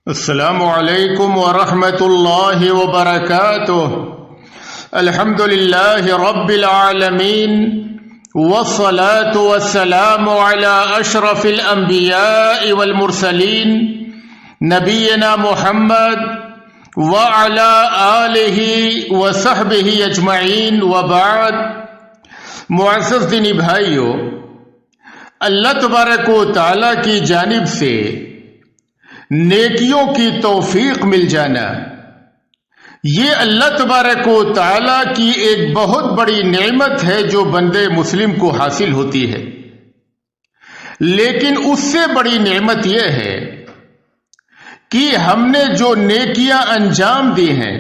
السلام علیکم ورحمۃ اللہ وبرکاتہ۔ الحمد للہ رب العالمین والصلاة والسلام على اشرف الانبیاء والمرسلین نبینا محمد وعلى آلہ وصحبہ اجمعین وبعد۔ معزز دینی بھائیو، اللہ تبارک و تعالی کی جانب سے نیکیوں کی توفیق مل جانا یہ اللہ تبارک و تعالی کی ایک بہت بڑی نعمت ہے جو بندے مسلم کو حاصل ہوتی ہے۔ لیکن اس سے بڑی نعمت یہ ہے کہ ہم نے جو نیکیاں انجام دی ہیں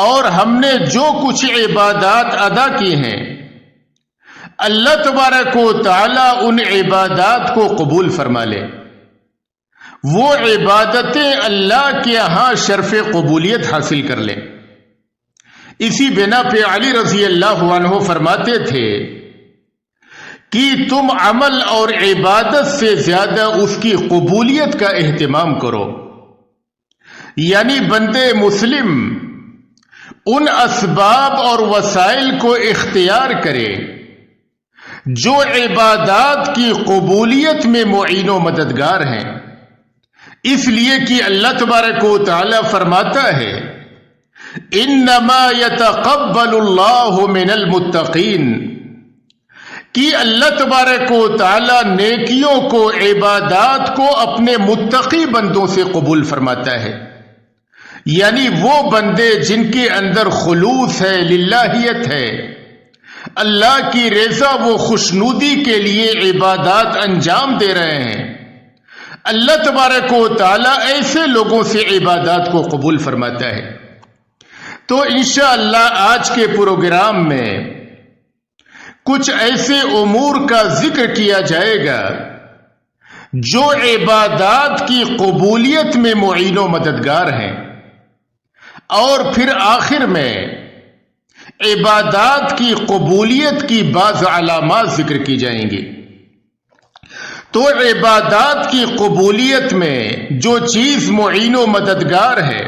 اور ہم نے جو کچھ عبادات ادا کی ہیں، اللہ تبارک و تعالی ان عبادات کو قبول فرما لے۔ وہ عبادتیں اللہ کے ہاں شرف قبولیت حاصل کر لیں۔ اسی بنا پہ علی رضی اللہ عنہ فرماتے تھے کہ تم عمل اور عبادت سے زیادہ اس کی قبولیت کا اہتمام کرو، یعنی بندے مسلم ان اسباب اور وسائل کو اختیار کرے جو عبادات کی قبولیت میں معین و مددگار ہیں، اس لیے کہ اللہ تبارک و تعالی فرماتا ہے انما یتقبل اللہ من المتقین، کہ اللہ تبارک و تعالی نیکیوں کو، عبادات کو اپنے متقی بندوں سے قبول فرماتا ہے، یعنی وہ بندے جن کے اندر خلوص ہے، للہیت ہے، اللہ کی رضا و خوشنودی کے لیے عبادات انجام دے رہے ہیں۔ اللہ تبارک و تعالی ایسے لوگوں سے عبادات کو قبول فرماتا ہے۔ تو انشاءاللہ آج کے پروگرام میں کچھ ایسے امور کا ذکر کیا جائے گا جو عبادات کی قبولیت میں معین و مددگار ہیں، اور پھر آخر میں عبادات کی قبولیت کی بعض علامات ذکر کی جائیں گی۔ تو عبادات کی قبولیت میں جو چیز معین و مددگار ہے،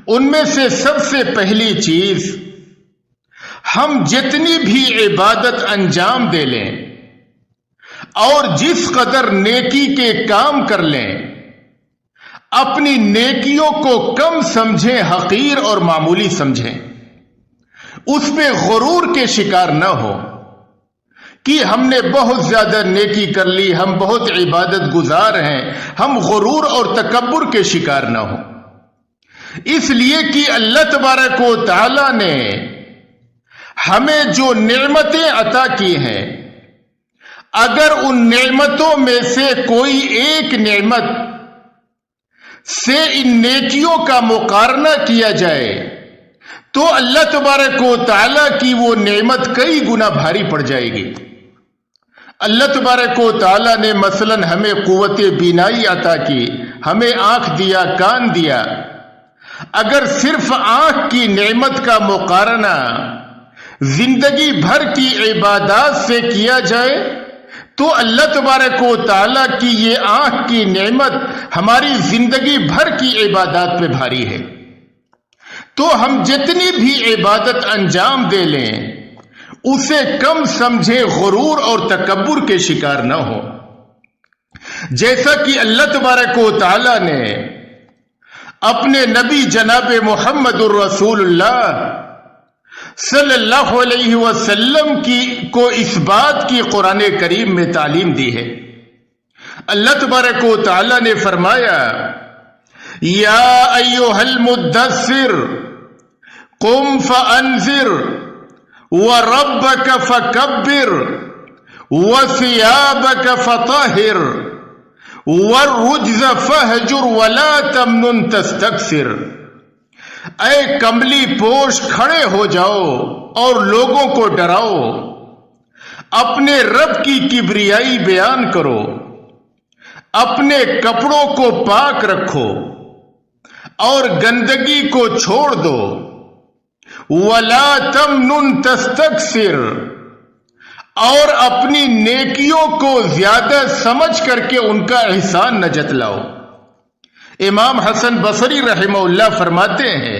ان میں سے سب سے پہلی چیز، ہم جتنی بھی عبادت انجام دے لیں اور جس قدر نیکی کے کام کر لیں، اپنی نیکیوں کو کم سمجھیں، حقیر اور معمولی سمجھیں، اس میں غرور کے شکار نہ ہو کہ ہم نے بہت زیادہ نیکی کر لی، ہم بہت عبادت گزار ہیں، ہم غرور اور تکبر کے شکار نہ ہوں۔ اس لیے کہ اللہ تبارک و تعالی نے ہمیں جو نعمتیں عطا کی ہیں، اگر ان نعمتوں میں سے کوئی ایک نعمت سے ان نیکیوں کا مقارنہ کیا جائے تو اللہ تبارک و تعالی کی وہ نعمت کئی گنا بھاری پڑ جائے گی۔ اللہ تبارک و تعالی نے مثلا ہمیں قوت بینائی عطا کی، ہمیں آنکھ دیا، کان دیا۔ اگر صرف آنکھ کی نعمت کا مقارنہ زندگی بھر کی عبادات سے کیا جائے تو اللہ تبارک و تعالی کی یہ آنکھ کی نعمت ہماری زندگی بھر کی عبادات پہ بھاری ہے۔ تو ہم جتنی بھی عبادت انجام دے لیں اسے کم سمجھے، غرور اور تکبر کے شکار نہ ہو۔ جیسا کہ اللہ تبارک و تعالی نے اپنے نبی جناب محمد الرسول اللہ صلی اللہ علیہ وسلم کو اس بات کی قرآن کریم میں تعلیم دی ہے۔ اللہ تبارک و تعالی نے فرمایا یا ایھا المدثر قم فانذر وَرَبَّكَ فَكَبِّرْ وَثِيَابَكَ فَطَهِّرْ وَالرُّجْزَ فَاهْجُرْ وَلَا تَمْنُنْ تَسْتَكْثِرْ۔ اے کملی پوش، کھڑے ہو جاؤ اور لوگوں کو ڈراؤ، اپنے رب کی کبریائی بیان کرو، اپنے کپڑوں کو پاک رکھو اور گندگی کو چھوڑ دو، وَلَا تَمْنُنْ تَسْتَكْثِرْ، اور اپنی نیکیوں کو زیادہ سمجھ کر کے ان کا احسان نہ جتلاؤ۔ امام حسن بصری رحمہ اللہ فرماتے ہیں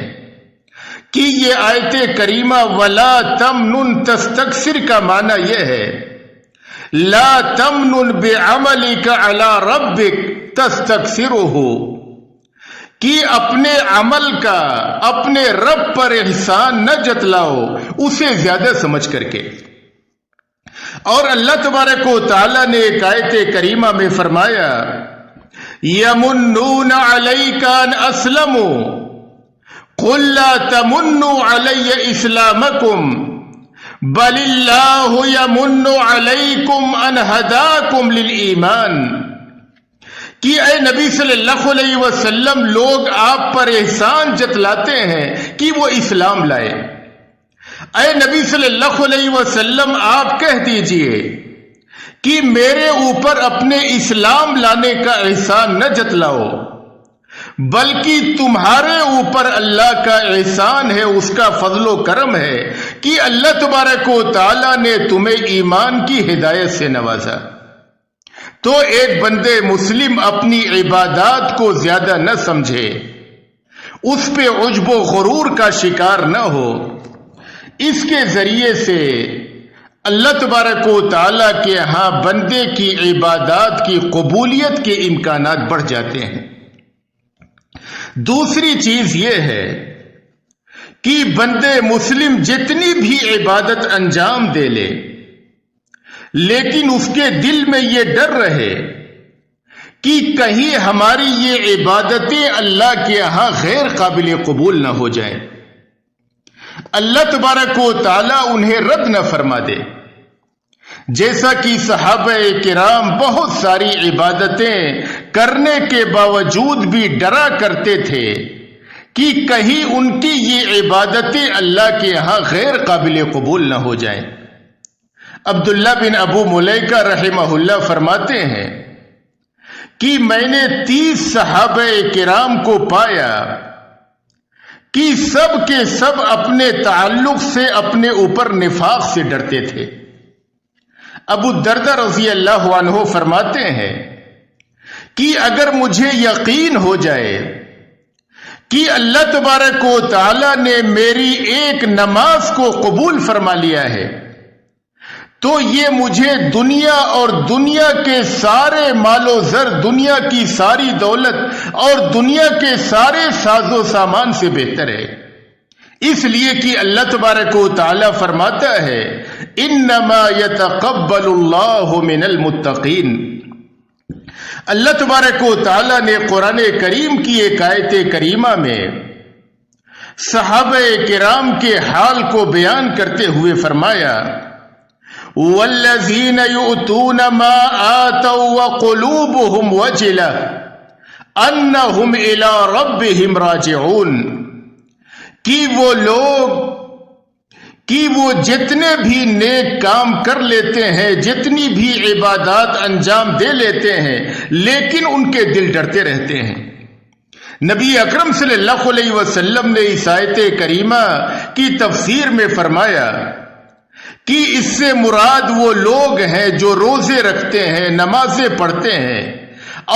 کہ یہ آیت کریمہ ولا تمنن تستکثر کا معنی یہ ہے لا تمنن بعملک علی ربک تستکثرہ، کہ اپنے عمل کا اپنے رب پر احسان نہ جتلاؤ اسے زیادہ سمجھ کر کے۔ اور اللہ تبارک و تعالی نے ایک آیت کریمہ میں فرمایا یمنون علیک ان اسلموا قل لا تمنوا علی اسلامکم بل اللہ یمن علیکم ان ہداکم للایمان، کہ اے نبی صلی اللہ علیہ وسلم لوگ آپ پر احسان جتلاتے ہیں کہ وہ اسلام لائے۔ اے نبی صلی اللہ علیہ وسلم آپ کہہ دیجئے کہ میرے اوپر اپنے اسلام لانے کا احسان نہ جتلاؤ، بلکہ تمہارے اوپر اللہ کا احسان ہے، اس کا فضل و کرم ہے کہ اللہ تبارک و تعالی نے تمہیں ایمان کی ہدایت سے نوازا۔ تو ایک بندے مسلم اپنی عبادات کو زیادہ نہ سمجھے، اس پہ عجب و غرور کا شکار نہ ہو، اس کے ذریعے سے اللہ تبارک و تعالیٰ کے ہاں بندے کی عبادات کی قبولیت کے امکانات بڑھ جاتے ہیں۔ دوسری چیز یہ ہے کہ بندے مسلم جتنی بھی عبادت انجام دے لے، لیکن اس کے دل میں یہ ڈر رہے کہ کہیں ہماری یہ عبادتیں اللہ کے ہاں غیر قابل قبول نہ ہو جائیں، اللہ تبارک و تعالیٰ انہیں رد نہ فرما دے۔ جیسا کہ صحابہ کرام بہت ساری عبادتیں کرنے کے باوجود بھی ڈرا کرتے تھے کہ کہیں ان کی یہ عبادتیں اللہ کے ہاں غیر قابل قبول نہ ہو جائیں۔ عبداللہ بن ابو ملیکہ رحمہ اللہ فرماتے ہیں کہ میں نے 30 صحابہ کرام کو پایا کہ سب کے سب اپنے تعلق سے اپنے اوپر نفاق سے ڈرتے تھے۔ ابو الدرداء رضی اللہ عنہ فرماتے ہیں کہ اگر مجھے یقین ہو جائے کہ اللہ تبارک و تعالی نے میری ایک نماز کو قبول فرما لیا ہے تو یہ مجھے دنیا اور دنیا کے سارے مال و زر، دنیا کی ساری دولت اور دنیا کے سارے ساز و سامان سے بہتر ہے، اس لیے کہ اللہ تبارک و تعالی فرماتا ہے انما یتقبل اللہ من المتقین۔ اللہ تبارک و تعالی نے قرآن کریم کی ایک آیت کریمہ میں صحابہ کرام کے حال کو بیان کرتے ہوئے فرمایا والذین یؤتون ما آتوا وقلوبهم وجلة انہم الی ربہم راجعون، کہ وہ لوگ کہ وہ جتنے بھی نیک کام کر لیتے ہیں، جتنی بھی عبادات انجام دے لیتے ہیں، لیکن ان کے دل ڈرتے رہتے ہیں۔ نبی اکرم صلی اللہ علیہ وسلم نے اس آیت کریمہ کی تفسیر میں فرمایا کہ اس سے مراد وہ لوگ ہیں جو روزے رکھتے ہیں، نمازیں پڑھتے ہیں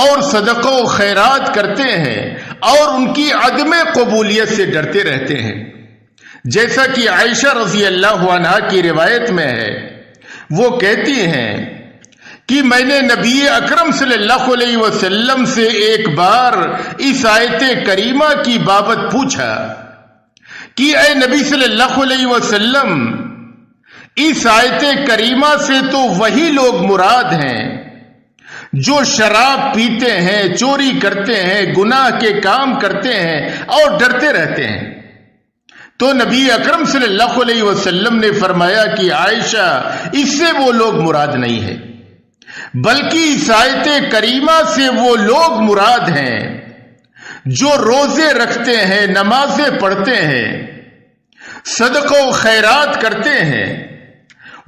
اور صدقہ و خیرات کرتے ہیں اور ان کی عدم قبولیت سے ڈرتے رہتے ہیں۔ جیسا کہ عائشہ رضی اللہ عنہا کی روایت میں ہے، وہ کہتی ہیں کہ میں نے نبی اکرم صلی اللہ علیہ وسلم سے ایک بار اس آیت کریمہ کی بابت پوچھا کہ اے نبی صلی اللہ علیہ وسلم، اس آیت کریمہ سے تو وہی لوگ مراد ہیں جو شراب پیتے ہیں، چوری کرتے ہیں، گناہ کے کام کرتے ہیں اور ڈرتے رہتے ہیں۔ تو نبی اکرم صلی اللہ علیہ وسلم نے فرمایا کہ عائشہ، اس سے وہ لوگ مراد نہیں ہے، بلکہ اس آیت کریمہ سے وہ لوگ مراد ہیں جو روزے رکھتے ہیں، نمازیں پڑھتے ہیں، صدقہ و خیرات کرتے ہیں،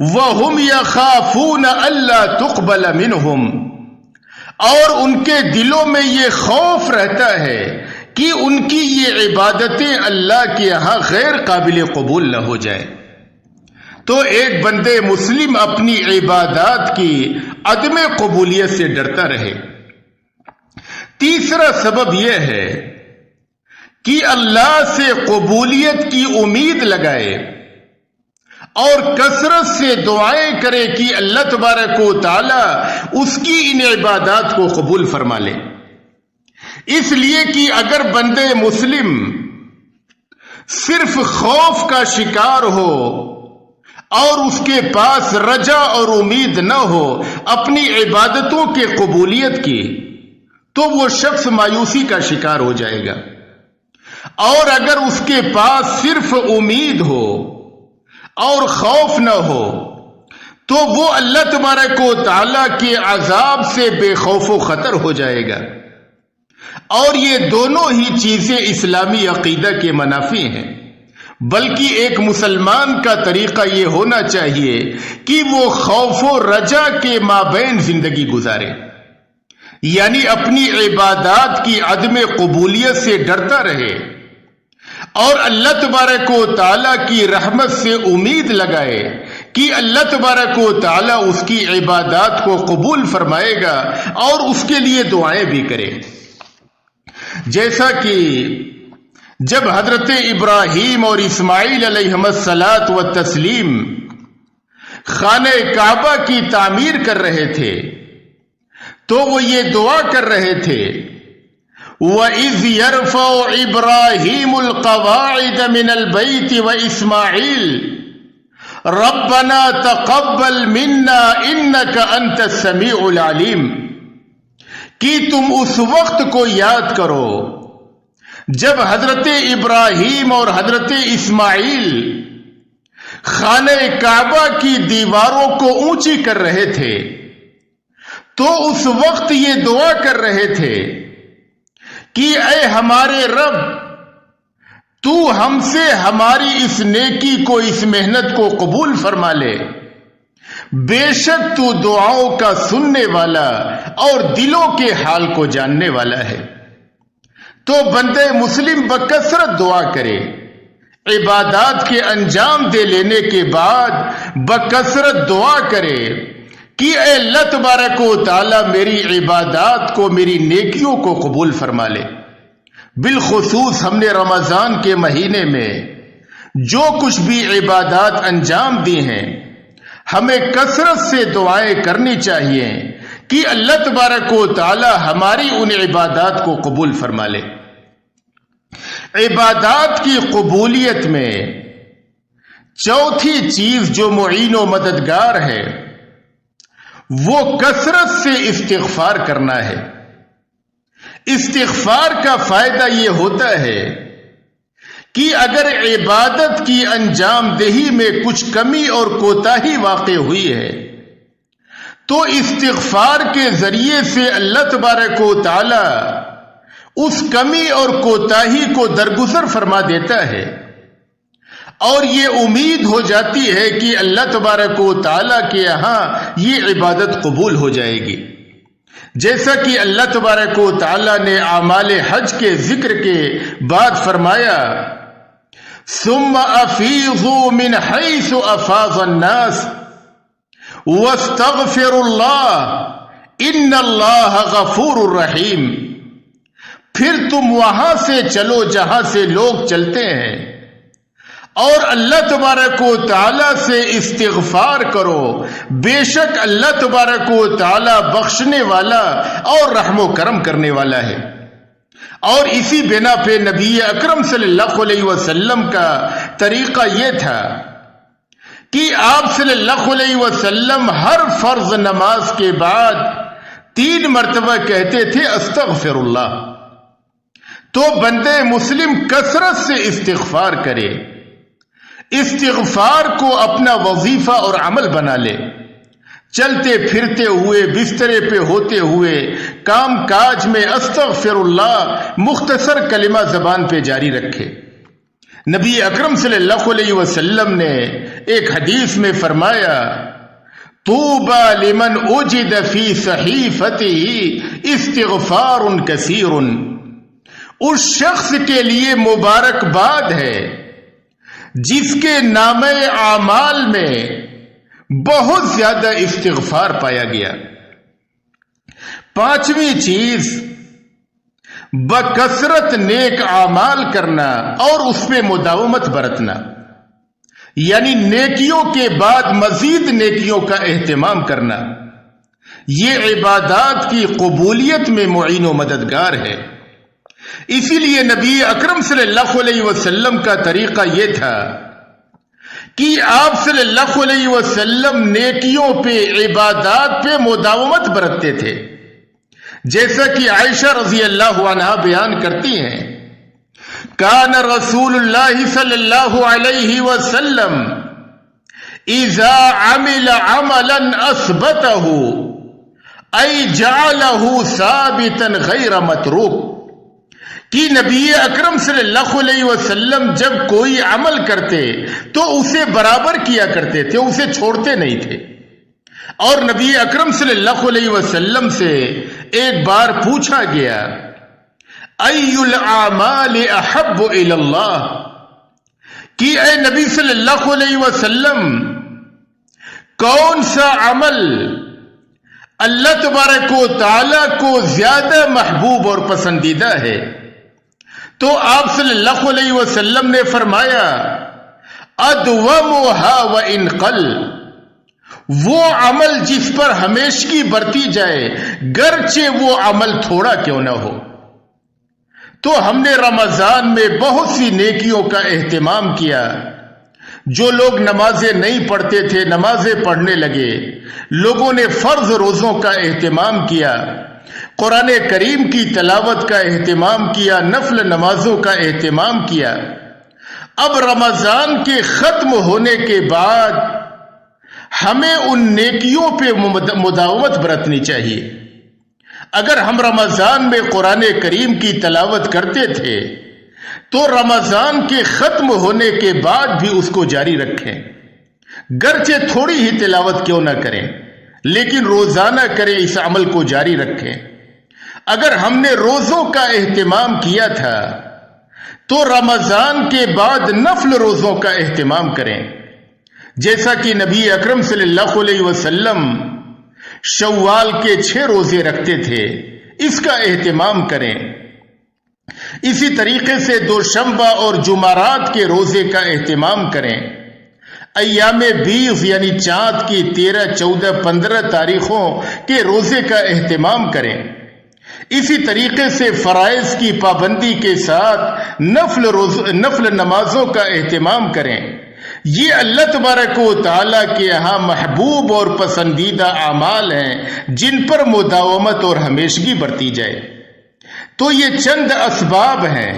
وَهُمْ يَخَافُونَ أَلَّا تُقْبَلَ مِنْهُمْ، اور ان کے دلوں میں یہ خوف رہتا ہے کہ ان کی یہ عبادتیں اللہ کے ہاں غیر قابل قبول نہ ہو جائیں۔ تو ایک بندے مسلم اپنی عبادات کی عدم قبولیت سے ڈرتا رہے۔ تیسرا سبب یہ ہے کہ اللہ سے قبولیت کی امید لگائے اور کثرت سے دعائیں کرے کہ اللہ تبارک و تعالی اس کی ان عبادات کو قبول فرما لے. اس لیے کہ اگر بندے مسلم صرف خوف کا شکار ہو اور اس کے پاس رجا اور امید نہ ہو اپنی عبادتوں کے قبولیت کی، تو وہ شخص مایوسی کا شکار ہو جائے گا. اور اگر اس کے پاس صرف امید ہو اور خوف نہ ہو تو وہ اللہ تبارک و تعالی کے عذاب سے بے خوف و خطر ہو جائے گا. اور یہ دونوں ہی چیزیں اسلامی عقیدہ کے منافی ہیں. بلکہ ایک مسلمان کا طریقہ یہ ہونا چاہیے کہ وہ خوف و رجا کے مابین زندگی گزارے، یعنی اپنی عبادات کی عدم قبولیت سے ڈرتا رہے اور اللہ تبارک و تعالیٰ کی رحمت سے امید لگائے کہ اللہ تبارک و تعالیٰ اس کی عبادات کو قبول فرمائے گا اور اس کے لیے دعائیں بھی کرے. جیسا کہ جب حضرت ابراہیم اور اسماعیل علیہم الصلاۃ والتسلیم خانہ کعبہ کی تعمیر کر رہے تھے تو وہ یہ دعا کر رہے تھے، وَإِذْ يَرْفَعُ إِبْرَاهِيمُ الْقَوَاعِدَ مِنَ الْبَيْتِ وَإِسْمَاعِيلُ رَبَّنَا تَقَبَّلْ مِنَّا إِنَّكَ أَنْتَ السَّمِيعُ الْعَلِيمُ. کہ تم اس وقت کو یاد کرو جب حضرت ابراہیم اور حضرت اسماعیل خانہ کعبہ کی دیواروں کو اونچی کر رہے تھے، تو اس وقت یہ دعا کر رہے تھے کہ اے ہمارے رب، تو ہم سے ہماری اس نیکی کو، اس محنت کو قبول فرما لے. بے شک تو دعاؤں کا سننے والا اور دلوں کے حال کو جاننے والا ہے. تو بندے مسلم بکثرت دعا کرے، عبادات کے انجام دے لینے کے بعد بکثرت دعا کرے کہ اے اللہ تبارک و تعالی میری عبادات کو، میری نیکیوں کو قبول فرما لے. بالخصوص ہم نے رمضان کے مہینے میں جو کچھ بھی عبادات انجام دی ہیں، ہمیں کثرت سے دعائیں کرنی چاہیے کہ اللہ تبارک و تعالی ہماری ان عبادات کو قبول فرما لے. عبادات کی قبولیت میں چوتھی چیز جو معین و مددگار ہے وہ کثرت سے استغفار کرنا ہے. استغفار کا فائدہ یہ ہوتا ہے کہ اگر عبادت کی انجام دہی میں کچھ کمی اور کوتاہی واقع ہوئی ہے تو استغفار کے ذریعے سے اللہ تبارک و تعالی اس کمی اور کوتاہی کو درگزر فرما دیتا ہے اور یہ امید ہو جاتی ہے کہ اللہ تبارک و تعالی کے یہاں یہ عبادت قبول ہو جائے گی. جیسا کہ اللہ تبارک و تعالی نے اعمال حج کے ذکر کے بعد فرمایا، ثم افیضوا من حیث افاض الناس واستغفروا اللہ ان اللہ غفور رحیم. پھر تم وہاں سے چلو جہاں سے لوگ چلتے ہیں اور اللہ تبارک و تعالی سے استغفار کرو، بے شک اللہ تبارک و تعالی بخشنے والا اور رحم و کرم کرنے والا ہے. اور اسی بنا پہ نبی اکرم صلی اللہ علیہ وسلم کا طریقہ یہ تھا کہ آپ صلی اللہ علیہ وسلم ہر فرض نماز کے بعد 3 مرتبہ کہتے تھے استغفر اللہ. تو بندے مسلم کثرت سے استغفار کرے، استغفار کو اپنا وظیفہ اور عمل بنا لے. چلتے پھرتے ہوئے، بسترے پہ ہوتے ہوئے، کام کاج میں استغفر اللہ مختصر کلمہ زبان پہ جاری رکھے. نبی اکرم صلی اللہ علیہ وسلم نے ایک حدیث میں فرمایا، طوبى لمن وجد في صحیفته استغفار کثیر. اس شخص کے لیے مبارکباد ہے جس کے نامہ اعمال میں بہت زیادہ استغفار پایا گیا. 5ویں چیز بکثرت نیک اعمال کرنا اور اس پہ مداومت برتنا، یعنی نیکیوں کے بعد مزید نیکیوں کا اہتمام کرنا، یہ عبادات کی قبولیت میں معین و مددگار ہے۔ اسی لیے نبی اکرم صلی اللہ علیہ وسلم کا طریقہ یہ تھا کہ آپ صلی اللہ علیہ وسلم نیکیوں پہ، عبادات پہ مداومت برتتے تھے، جیسا کہ عائشہ رضی اللہ عنہا بیان کرتی ہیں، کان رسول اللہ صلی اللہ علیہ وسلم اذا عمل عملا اثبتہ ای جعلہ ثابتا غیر متروک، کہ نبی اکرم صلی اللہ علیہ وسلم جب کوئی عمل کرتے تو اسے برابر کیا کرتے تھے، اسے چھوڑتے نہیں تھے۔ اور نبی اکرم صلی اللہ علیہ وسلم سے ایک بار پوچھا گیا، ای الاعمال احب الی اللہ، کہ اے نبی صلی اللہ علیہ وسلم کون سا عمل اللہ تبارک و تعالی کو زیادہ محبوب اور پسندیدہ ہے؟ تو آپ صلی اللہ علیہ وسلم نے فرمایا، ادومھا وان قل، وہ عمل جس پر ہمیشگی برتی جائے گرچہ وہ عمل تھوڑا کیوں نہ ہو۔ تو ہم نے رمضان میں بہت سی نیکیوں کا اہتمام کیا۔ جو لوگ نمازیں نہیں پڑھتے تھے نمازیں پڑھنے لگے، لوگوں نے فرض روزوں کا اہتمام کیا، قرآن کریم کی تلاوت کا اہتمام کیا، نفل نمازوں کا اہتمام کیا۔ اب رمضان کے ختم ہونے کے بعد ہمیں ان نیکیوں پہ مداومت برتنی چاہیے۔ اگر ہم رمضان میں قرآن کریم کی تلاوت کرتے تھے تو رمضان کے ختم ہونے کے بعد بھی اس کو جاری رکھیں، گرچہ تھوڑی ہی تلاوت کیوں نہ کریں، لیکن روزانہ کریں، اس عمل کو جاری رکھیں۔ اگر ہم نے روزوں کا اہتمام کیا تھا تو رمضان کے بعد نفل روزوں کا اہتمام کریں، جیسا کہ نبی اکرم صلی اللہ علیہ وسلم شوال کے 6 روزے رکھتے تھے، اس کا اہتمام کریں۔ اسی طریقے سے دوشنبہ اور جمعرات کے روزے کا اہتمام کریں۔ ایام بیض یعنی چاند کی 13، 14، 15 تاریخوں کے روزے کا اہتمام کریں۔ اسی طریقے سے فرائض کی پابندی کے ساتھ نفل نمازوں کا اہتمام کریں۔ یہ اللہ تبارک و تعالیٰ کے یہاں محبوب اور پسندیدہ اعمال ہیں جن پر مداومت اور ہمیشگی برتی جائے۔ تو یہ چند اسباب ہیں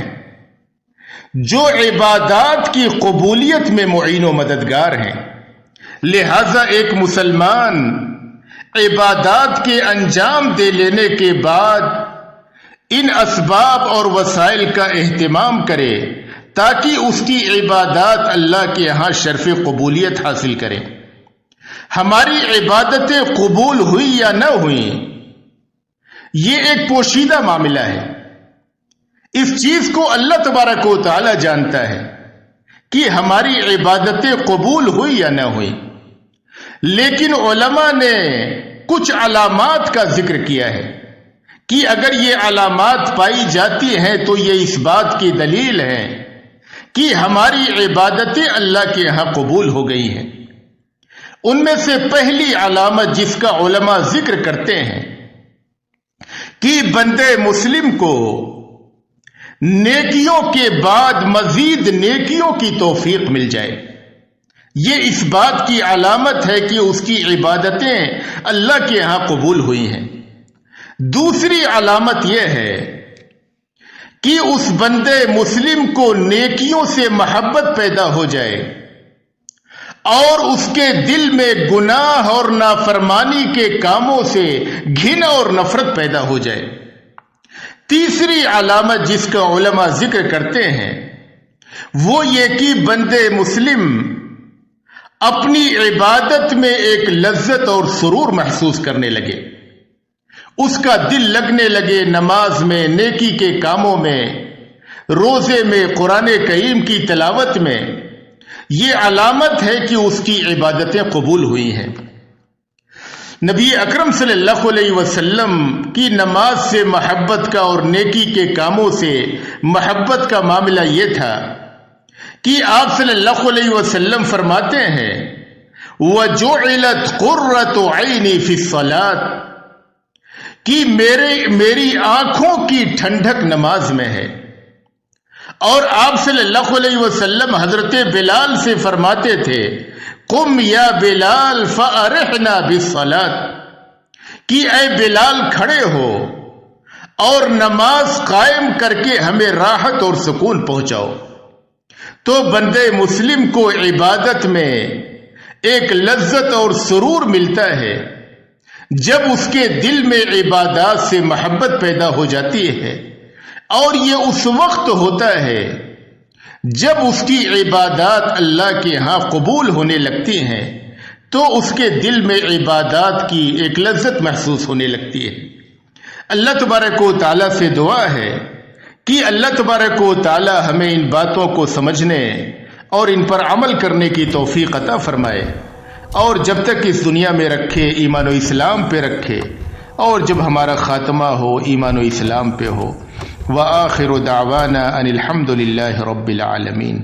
جو عبادات کی قبولیت میں معین و مددگار ہیں۔ لہذا ایک مسلمان عبادات کے انجام دے لینے کے بعد ان اسباب اور وسائل کا اہتمام کرے تاکہ اس کی عبادات اللہ کے ہاں شرف قبولیت حاصل کریں۔ ہماری عبادتیں قبول ہوئی یا نہ ہوئی یہ ایک پوشیدہ معاملہ ہے، اس چیز کو اللہ تبارک و تعالی جانتا ہے کہ ہماری عبادتیں قبول ہوئی یا نہ ہوئی، لیکن علماء نے کچھ علامات کا ذکر کیا ہے کہ اگر یہ علامات پائی جاتی ہیں تو یہ اس بات کی دلیل ہے کہ ہماری عبادتیں اللہ کے ہاں قبول ہو گئی ہیں۔ ان میں سے پہلی علامت جس کا علماء ذکر کرتے ہیں کہ بندے مسلم کو نیکیوں کے بعد مزید نیکیوں کی توفیق مل جائے، یہ اس بات کی علامت ہے کہ اس کی عبادتیں اللہ کے ہاں قبول ہوئی ہیں۔ دوسری علامت یہ ہے کہ اس بندے مسلم کو نیکیوں سے محبت پیدا ہو جائے اور اس کے دل میں گناہ اور نافرمانی کے کاموں سے گھن اور نفرت پیدا ہو جائے۔ تیسری علامت جس کا علماء ذکر کرتے ہیں وہ یہ کہ بندے مسلم اپنی عبادت میں ایک لذت اور سرور محسوس کرنے لگے، اس کا دل لگنے لگے نماز میں، نیکی کے کاموں میں، روزے میں، قرآن کریم کی تلاوت میں۔ یہ علامت ہے کہ اس کی عبادتیں قبول ہوئی ہیں۔ نبی اکرم صلی اللہ علیہ وسلم کی نماز سے محبت کا اور نیکی کے کاموں سے محبت کا معاملہ یہ تھا کہ آپ صلی اللہ علیہ وسلم فرماتے ہیں وَجُعِلَتْ قُرَّةُ عَيْنِي فِي الصَّلَاةِ کہ میری آنکھوں کی ٹھنڈک نماز میں ہے. اور آپ صلی اللہ علیہ وسلم حضرت بلال سے فرماتے تھے قم یا بلال فارحنا بالصلاة کہ اے بلال کھڑے ہو اور نماز قائم کر کے ہمیں راحت اور سکون پہنچاؤ. تو بندے مسلم کو عبادت میں ایک لذت اور سرور ملتا ہے جب اس کے دل میں عبادات سے محبت پیدا ہو جاتی ہے، اور یہ اس وقت ہوتا ہے جب اس کی عبادات اللہ کے ہاں قبول ہونے لگتی ہیں تو اس کے دل میں عبادات کی ایک لذت محسوس ہونے لگتی ہے. اللہ تبارک و تعالیٰ سے دعا ہے کہ اللہ تبارک و تعالیٰ ہمیں ان باتوں کو سمجھنے اور ان پر عمل کرنے کی توفیق عطا فرمائے، اور جب تک اس دنیا میں رکھے ایمان و اسلام پہ رکھے، اور جب ہمارا خاتمہ ہو ایمان و اسلام پہ ہو. وآخر دعوانا ان الحمد للہ رب العالمین.